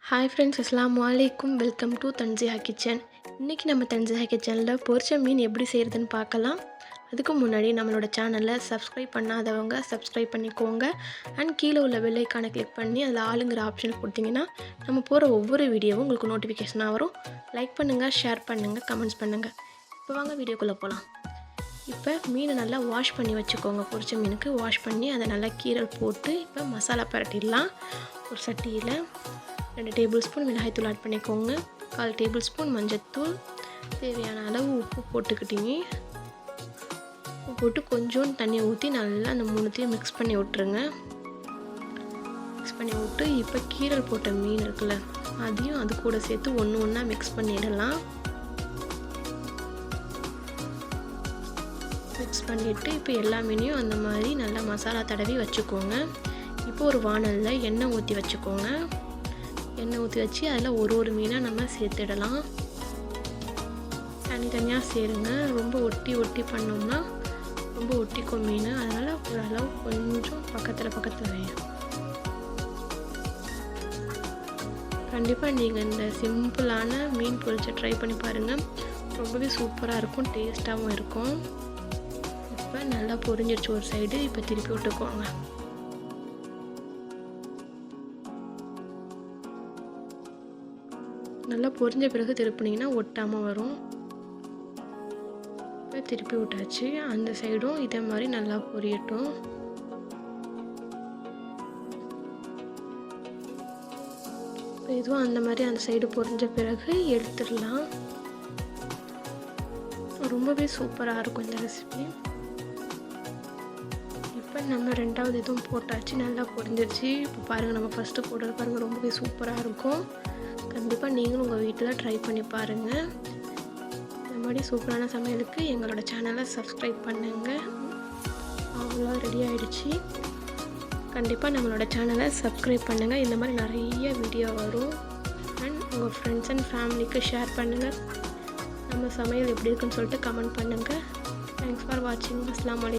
Hi friends, அஸ்ஸலாமு அலைக்கும். Welcome to Thansiha kitchen. இன்றைக்கி நம்ம தன்சிஹா கிச்சனில் பொரிச்ச மீன் எப்படி செய்கிறதுன்னு பார்க்கலாம். அதுக்கு முன்னாடி நம்மளோட சேனலை சப்ஸ்கிரைப் பண்ணாதவங்க சப்ஸ்கிரைப் பண்ணிக்கோங்க. அண்ட் கீழே உள்ள பெல் ஐக்கானை கிளிக் பண்ணி அதில் ஆளுங்கிற ஆப்ஷன் கொடுத்தீங்கன்னா நம்ம போகிற ஒவ்வொரு வீடியோவும் உங்களுக்கு நோட்டிஃபிகேஷனாக வரும். லைக் பண்ணுங்கள், ஷேர் பண்ணுங்கள், கமெண்ட்ஸ் பண்ணுங்கள். இப்போ வாங்க வீடியோக்குள்ளே போகலாம். இப்போ மீனை நல்லா வாஷ் பண்ணி வச்சுக்கோங்க. பொரிச்ச மீனுக்கு வாஷ் பண்ணி அதை நல்லா கீரல் போட்டு இப்போ மசாலா பரட்டிடலாம். ஒரு சட்டியில் 2 டேபிள் ஸ்பூன் மிளகாய்த்தூள் ஆட் பண்ணிக்கோங்க. 1/4 டேபிள் ஸ்பூன் மஞ்சத்தூள், தேவையான அளவு உப்பு போட்டுக்கிட்டீங்க. உப்பு போட்டு கொஞ்சோண்டு தண்ணி ஊற்றி நல்லா அந்த மூணுத்தையும் மிக்ஸ் பண்ணி விட்டுருங்க. மிக்ஸ் பண்ணி விட்டு இப்போ கீரல் போட்ட மீன் இருக்குல்ல, அதையும் அது கூட சேர்த்து ஒன்றா மிக்ஸ் பண்ணிடலாம். மிக்ஸ் பண்ணிவிட்டு இப்போ எல்லா மீனையும் அந்த மாதிரி நல்லா மசாலா தடவி வச்சுக்கோங்க. இப்போ ஒரு வாணலில் எண்ணெய் ஊற்றி வச்சுக்கோங்க. எண்ணெய் ஊற்றி வச்சு அதில் ஒரு மீனாக நம்ம சேர்த்துடலாம். தனித்தனியாக சேருங்க. ரொம்ப ஒட்டி பண்ணோம்னா ரொம்ப ஒட்டிக்கும் மீன். அதனால் ஓரளவு கொஞ்சம் பக்கத்தில் வேணும். கண்டிப்பாக நீங்கள் இந்த சிம்பிளான மீன் பொரிச்ச ட்ரை பண்ணி பாருங்கள். ரொம்பவே சூப்பராக இருக்கும், டேஸ்ட்டாகவும் இருக்கும். இப்போ நல்லா பொரிஞ்சிருச்சு ஒரு சைடு. இப்போ திருப்பி விட்டுக்கோங்க. நல்லா பொரிஞ்ச பிறகு திருப்பினீங்கன்னா ஒட்டாமல் வரும். இப்போ திருப்பி விட்டாச்சு. அந்த சைடும் இதே மாதிரி நல்லா பொரியட்டும். இப்போ இதுவும் அந்த மாதிரி அந்த சைடு பொரிஞ்ச பிறகு எடுத்துடலாம். ரொம்பவே சூப்பராக இருக்கும் இந்த ரெசிபி. இப்போ நம்ம 2வது இதுவும் போட்டாச்சு, நல்லா பொரிஞ்சிருச்சு. இப்போ பாருங்கள், நம்ம ஃபஸ்ட்டு போடுறது பாருங்கள், ரொம்பவே சூப்பராக இருக்கும். கண்டிப்பாக நீங்களும் உங்கள் வீட்டில் ட்ரை பண்ணி பாருங்கள். இந்த மாதிரி சூப்பரான சமையலுக்கு எங்களோட சேனலை சப்ஸ்கிரைப் பண்ணுங்கள். அவ்வளோ ரெடி ஆகிடுச்சு. கண்டிப்பாக நம்மளோட சேனலை சப்ஸ்கிரைப் பண்ணுங்கள். இந்த மாதிரி நிறைய வீடியோ வரும். அண்ட் உங்கள் ஃப்ரெண்ட்ஸ் அண்ட் ஃபேமிலிக்கு ஷேர் பண்ணுங்கள். நம்ம சமையல் எப்படி இருக்குன்னு சொல்லிட்டு கமெண்ட் பண்ணுங்கள். தேங்க்ஸ் ஃபார் வாட்சிங். அஸ்ஸலாமு அலைக்கும்.